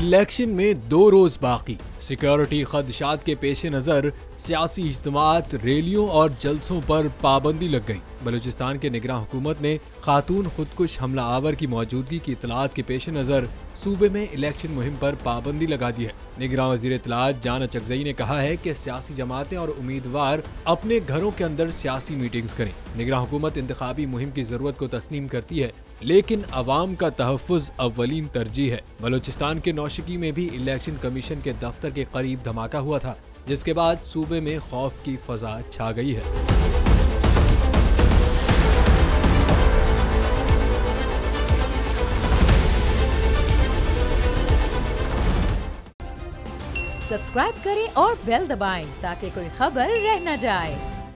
Election में 2 रोज बाकी। Security खदशात के पेश नज़र सियासी इज्तिमात, रैलियों और जलसों पर पाबंदी लग गई। बलूचिस्तान के निगरान हुकूमत ने खातून खुदकुश हमला आवर की मौजूदगी की इतलात के पेश नज़र सूबे में इलेक्शन मुहिम पर पाबंदी लगा दी है। निगरान वज़ीर इत्तलात जान अचकज़ई ने कहा है कि सियासी जमातें और उम्मीदवार अपने घरों के अंदर सियासी मीटिंग्स करें। निगरान हुकूमत इंतखाबी मुहिम की जरूरत को तस्लीम करती है, लेकिन अवाम का तहफ़्फ़ुज़ अव्वलीन तरजीह है। बलूचिस्तान के नौशकी में भी इलेक्शन कमीशन के दफ्तर के करीब धमाका हुआ था, जिसके बाद सूबे में खौफ की फजा छा गई है। सब्सक्राइब करें और बेल दबाएं ताकि कोई खबर रह न जाए।